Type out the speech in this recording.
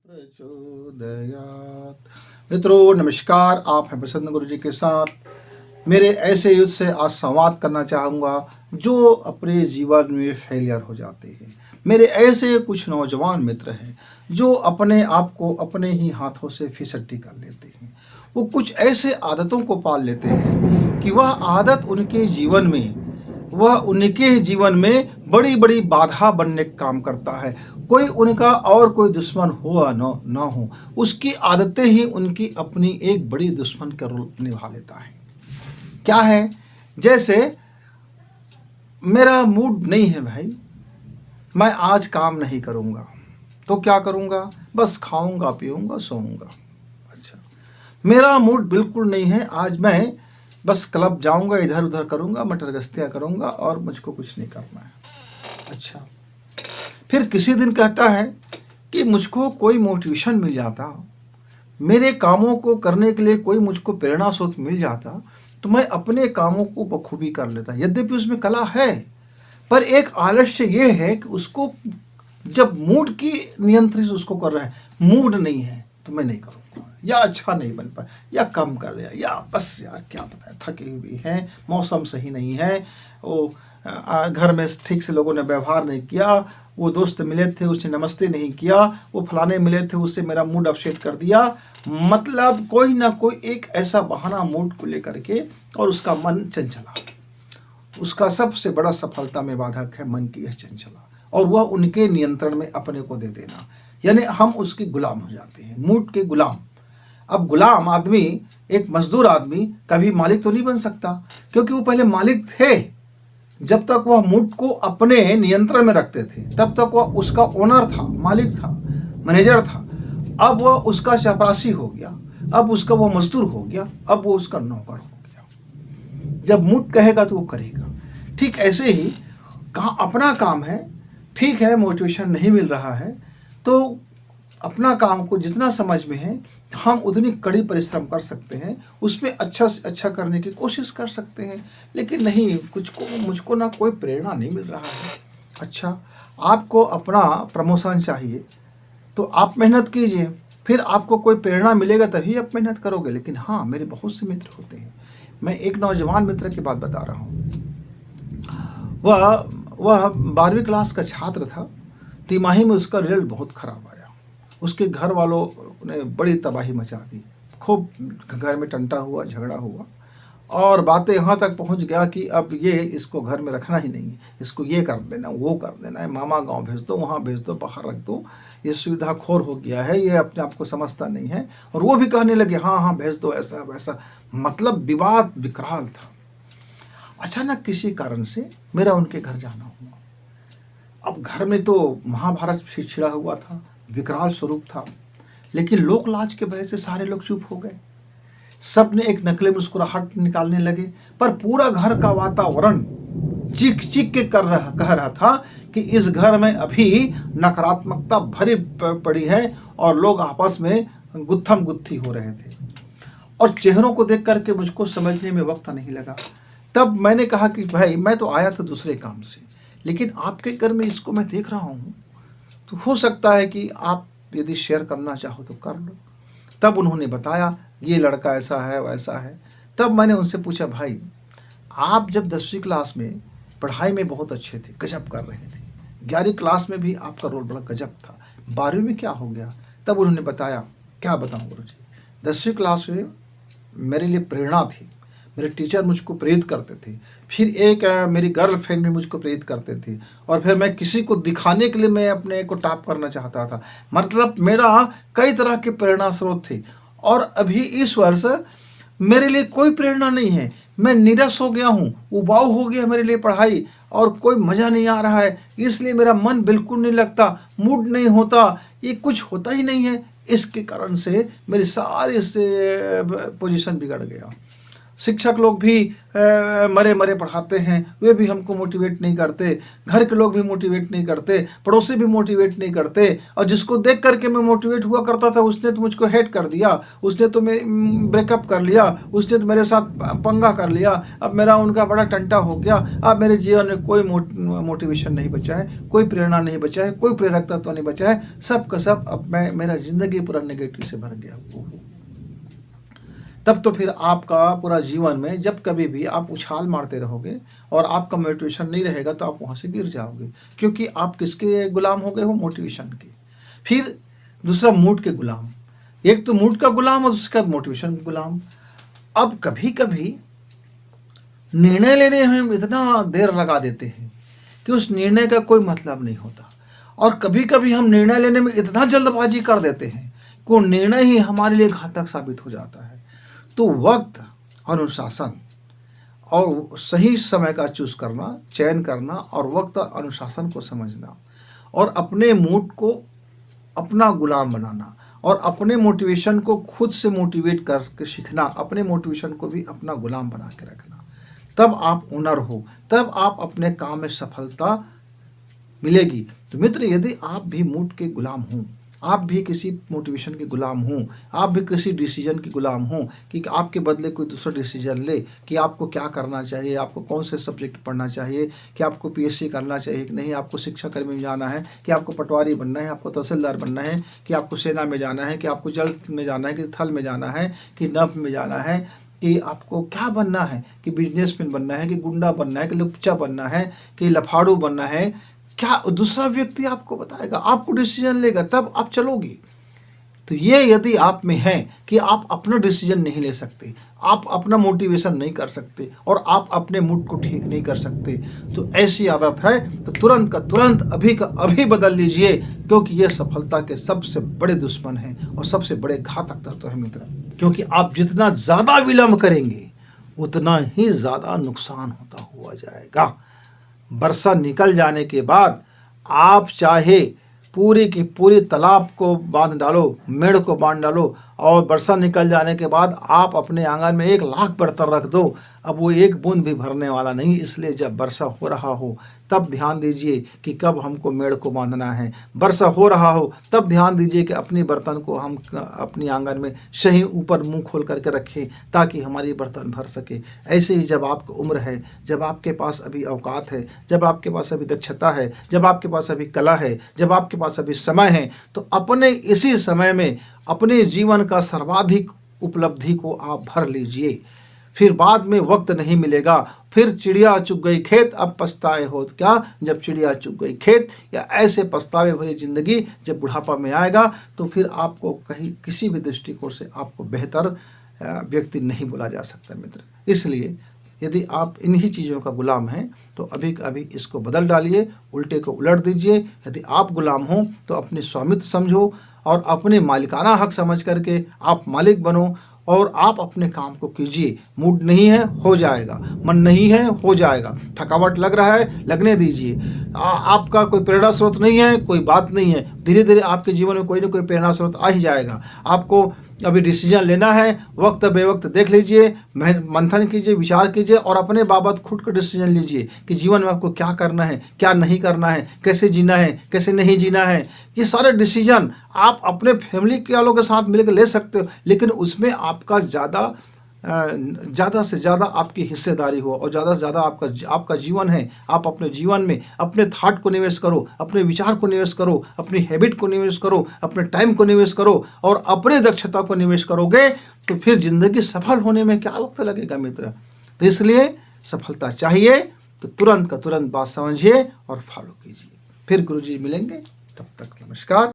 प्रचोदयात्। मित्रों नमस्कार, आप हैं प्रसन्न गुरु जी के साथ। मेरे ऐसे युद्ध से आज संवाद करना चाहूँगा जो अपने जीवन में फेलियर हो जाते हैं। मेरे ऐसे कुछ नौजवान मित्र हैं जो अपने आप को अपने ही हाथों से फिसड्डी कर लेते हैं। वो कुछ ऐसे आदतों को पाल लेते हैं कि वह आदत उनके जीवन में बड़ी बड़ी बाधा बनने का काम करता है। कोई उनका और कोई दुश्मन हो ना हो, उसकी आदतें ही उनकी अपनी एक बड़ी दुश्मन का रोल निभा लेता है। क्या है? जैसे मेरा मूड नहीं है भाई, मैं आज काम नहीं करूँगा, तो क्या करूँगा? बस खाऊंगा पीऊँगा सोऊंगा। अच्छा, मेरा मूड बिल्कुल नहीं है, आज मैं बस क्लब जाऊंगा, इधर उधर करूंगा, मटर गश्तियाँ करूंगा और मुझको कुछ नहीं करना है। अच्छा, फिर किसी दिन कहता है कि मुझको कोई मोटिवेशन मिल जाता, मेरे कामों को करने के लिए कोई मुझको प्रेरणा स्रोत मिल जाता, तो मैं अपने कामों को बखूबी कर लेता। यद्यपि उसमें कला है, पर एक आलस्य ये है कि उसको जब मूड की नियंत्रित उसको कर रहा है, मूड नहीं है तो मैं नहीं करूँगा, या अच्छा नहीं बन पाया, या कम कर दिया, या बस यार क्या पता है थके हुए हैं, मौसम सही नहीं है, वो घर में ठीक से लोगों ने व्यवहार नहीं किया, वो दोस्त मिले थे उसने नमस्ते नहीं किया, वो फलाने मिले थे उससे मेरा मूड अपसेट कर दिया। मतलब कोई ना कोई एक ऐसा बहाना मूड को लेकर के, और उसका मन चंचला, उसका सबसे बड़ा सफलता में बाधक है मन की यह चंचला, और वह उनके नियंत्रण में अपने को दे देना, यानी हम उसके गुलाम हो जाते हैं, मूड के गुलाम। अब गुलाम आदमी, एक मजदूर आदमी कभी मालिक तो नहीं बन सकता, क्योंकि वो पहले मालिक थे। जब तक वह मूड को अपने नियंत्रण में रखते थे तब तक वह उसका ओनर था, मालिक था, मैनेजर था। अब वह उसका चपरासी हो गया, अब उसका वो मजदूर हो गया, अब वो उसका नौकर हो गया। जब मूड कहेगा तो वो करेगा। ठीक ऐसे ही कहाँ अपना काम है, ठीक है मोटिवेशन नहीं मिल रहा है, तो अपना काम को जितना समझ में है हम उतनी कड़ी परिश्रम कर सकते हैं, उसमें अच्छा से अच्छा करने की कोशिश कर सकते हैं। लेकिन नहीं, मुझको ना कोई प्रेरणा नहीं मिल रहा है। अच्छा, आपको अपना प्रमोशन चाहिए तो आप मेहनत कीजिए, फिर आपको कोई प्रेरणा मिलेगा तभी आप मेहनत करोगे। लेकिन हाँ, मेरे बहुत से मित्र होते हैं, मैं एक नौजवान मित्र की बात बता रहा हूँ। वह 12वीं क्लास का छात्र था। तिमाही में उसका रिजल्ट बहुत खराब आया। उसके घर वालों ने बड़ी तबाही मचा दी, खूब घर में टंटा हुआ, झगड़ा हुआ, और बातें यहाँ तक पहुँच गया कि अब ये इसको घर में रखना ही नहीं है, इसको ये कर देना, वो कर देना है, मामा गांव भेज दो, वहाँ भेज दो, बाहर रख दो, ये सुविधा खोर हो गया है, ये अपने आप को समझता नहीं है। और वो भी कहने लगे हाँ हाँ भेज दो, ऐसा वैसा। मतलब विवाद विकराल था। अचानक किसी कारण से मेरा उनके घर जाना हुआ। अब घर में तो महाभारत छिड़ा हुआ था, विकराल स्वरूप था, लेकिन लोक लाज के वजह से सारे लोग चुप हो गए। सब ने एक नकली मुस्कुराहट निकालने लगे, पर पूरा घर का वातावरण चीख चीख के कह रहा था कि इस घर में अभी नकारात्मकता भरी पड़ी है, और लोग आपस में गुत्थम गुत्थी हो रहे थे। और चेहरों को देख करके मुझको समझने में वक्त नहीं लगा। तब मैंने कहा कि भाई मैं तो आया था दूसरे काम से, लेकिन आपके घर में इसको मैं देख रहा हूँ, तो हो सकता है कि आप यदि शेयर करना चाहो तो कर लो। तब उन्होंने बताया ये लड़का ऐसा है वैसा है। तब मैंने उनसे पूछा, भाई आप जब 10वीं क्लास में पढ़ाई में बहुत अच्छे थे, गजब कर रहे थे, 11वीं क्लास में भी आपका रोल बड़ा गजब था, 12वीं में क्या हो गया? तब उन्होंने बताया, क्या बताऊँ गुरु जी, 10वीं क्लास में मेरे लिए प्रेरणा थी, मेरे टीचर मुझको प्रेरित करते थे, फिर एक मेरी गर्लफ्रेंड भी मुझको प्रेरित करते थे, और फिर मैं किसी को दिखाने के लिए मैं अपने को टॉप करना चाहता था। मतलब मेरा कई तरह के प्रेरणा स्रोत थे, और अभी इस वर्ष मेरे लिए कोई प्रेरणा नहीं है। मैं निराश हो गया हूँ, उबाऊ हो गया मेरे लिए पढ़ाई, और कोई मज़ा नहीं आ रहा है, इसलिए मेरा मन बिल्कुल नहीं लगता, मूड नहीं होता, ये कुछ होता ही नहीं है। इसके कारण से मेरी सारी से पोजीशन बिगड़ गया। शिक्षक लोग भी मरे मरे पढ़ाते हैं, वे भी हमको मोटिवेट नहीं करते, घर के लोग भी मोटिवेट नहीं करते, पड़ोसी भी मोटिवेट नहीं करते, और जिसको देख करके मैं मोटिवेट हुआ करता था उसने तो मुझको हेट कर दिया, उसने तो मैं ब्रेकअप कर लिया, उसने तो मेरे साथ पंगा कर लिया, अब मेरा उनका बड़ा टंटा हो गया, अब मेरे जीवन में कोई मोटिवेशन नहीं बचा है, कोई प्रेरणा नहीं बचा है, कोई प्रेरक तत्व नहीं बचा है, सब का सब अब मेरा ज़िंदगी पूरा नेगेटिव से भर गया। तब तो फिर आपका पूरा जीवन में जब कभी भी आप उछाल मारते रहोगे और आपका मोटिवेशन नहीं रहेगा तो आप वहाँ से गिर जाओगे, क्योंकि आप किसके गुलाम हो गए हो? मोटिवेशन के। फिर दूसरा मूड के गुलाम, एक तो मूड का गुलाम और उसके बाद मोटिवेशन का गुलाम। अब कभी कभी निर्णय लेने में हम इतना देर लगा देते हैं कि उस निर्णय का कोई मतलब नहीं होता, और कभी कभी हम निर्णय लेने में इतना जल्दबाजी कर देते हैं कि वो निर्णय ही हमारे लिए घातक साबित हो जाता है। तो वक्त, अनुशासन और सही समय का चूज करना, चयन करना, और वक्त और अनुशासन को समझना, और अपने मूड को अपना गुलाम बनाना, और अपने मोटिवेशन को खुद से मोटिवेट करके सीखना, अपने मोटिवेशन को भी अपना गुलाम बना के रखना, तब आप ओनर हो, तब आप अपने काम में सफलता मिलेगी। तो मित्र, यदि आप भी मूड के गुलाम हों, आप भी किसी मोटिवेशन के गुलाम हों, आप भी किसी डिसीजन के गुलाम हों कि आपके बदले कोई दूसरा डिसीजन ले कि आपको क्या करना चाहिए, आपको कौन से सब्जेक्ट पढ़ना चाहिए, कि आपको पीएससी करना चाहिए कि नहीं, आपको शिक्षा कर्मी में जाना है, कि आपको पटवारी बनना है, आपको तहसीलदार बनना है, कि आपको सेना में जाना है, कि आपको जल में जाना है, कि थल में जाना है, कि नभ में जाना है, कि आपको क्या बनना है, कि बिजनेसमैन बनना है, कि गुंडा बनना है, कि लुच्चा बनना है, कि लफाड़ू बनना है, क्या दूसरा व्यक्ति आपको बताएगा, आपको डिसीजन लेगा, तब आप चलोगे। तो ये यदि आप में है कि आप अपना डिसीजन नहीं ले सकते, आप अपना मोटिवेशन नहीं कर सकते, और आप अपने मूड को ठीक नहीं कर सकते, तो ऐसी आदत है तो तुरंत का तुरंत, अभी का अभी बदल लीजिए, क्योंकि ये सफलता के सबसे बड़े दुश्मन हैं और सबसे बड़े घातक तत्व है मित्र। क्योंकि आप जितना ज़्यादा विलंब करेंगे उतना ही ज़्यादा नुकसान होता हुआ जाएगा। वर्षा निकल जाने के बाद आप चाहे पूरी की पूरी तालाब को बांध डालो, मेढ़ को बांध डालो, और वर्षा निकल जाने के बाद आप अपने आंगन में 1,00,000 बर्तन रख दो, अब वो एक बूंद भी भरने वाला नहीं। इसलिए जब वर्षा हो रहा हो तब ध्यान दीजिए कि कब हमको मेढ़ को बांधना है, वर्षा हो रहा हो तब ध्यान दीजिए कि अपनी बर्तन को हम अपनी आंगन में सही ऊपर मुंह खोल करके रखें ताकि हमारी बर्तन भर सके। ऐसे ही जब आपकी उम्र है, जब आपके पास अभी औकात है, जब आपके पास अभी दक्षता है, जब आपके पास अभी कला है, जब आपके पास अभी समय है, तो अपने इसी समय में अपने जीवन का सर्वाधिक उपलब्धि को आप भर लीजिए। फिर बाद में वक्त नहीं मिलेगा, फिर चिड़िया चुग गई खेत अब पछताए होत क्या, जब चिड़िया चुग गई खेत, या ऐसे पछतावे भरी जिंदगी जब बुढ़ापा में आएगा तो फिर आपको कहीं किसी भी दृष्टिकोण से आपको बेहतर व्यक्ति नहीं बोला जा सकता मित्र। इसलिए यदि आप इन्हीं चीज़ों का गुलाम हैं तो अभी अभी इसको बदल डालिए, उल्टे को उलट दीजिए। यदि आप गुलाम हो तो अपने स्वामित्व समझो और अपने मालिकाना हक समझ करके आप मालिक बनो, और आप अपने काम को कीजिए। मूड नहीं है, हो जाएगा, मन नहीं है, हो जाएगा, थकावट लग रहा है, लगने दीजिए। आपका कोई प्रेरणा स्रोत नहीं है, कोई बात नहीं है, धीरे धीरे आपके जीवन में कोई ना कोई प्रेरणा स्रोत आ ही जाएगा। आपको अभी डिसीजन लेना है, वक्त बेवक्त देख लीजिए, मंथन कीजिए, विचार कीजिए, और अपने बाबत खुद को डिसीजन लीजिए कि जीवन में आपको क्या करना है, क्या नहीं करना है, कैसे जीना है, कैसे नहीं जीना है। ये सारे डिसीजन आप अपने फैमिली के वालों के साथ मिलकर ले सकते हो, लेकिन उसमें आपका ज़्यादा से ज़्यादा आपकी हिस्सेदारी हो, और ज़्यादा से ज़्यादा आपका जीवन है। आप अपने जीवन में अपने थॉट को निवेश करो, अपने विचार को निवेश करो, अपनी हैबिट को निवेश करो, अपने टाइम को निवेश करो, और अपने दक्षता को निवेश करोगे तो फिर ज़िंदगी सफल होने में क्या वक्त लगेगा मित्र। तो इसलिए सफलता चाहिए तो तुरंत का तुरंत बात समझिए और फॉलो कीजिए। फिर गुरुजी मिलेंगे, तब तक नमस्कार।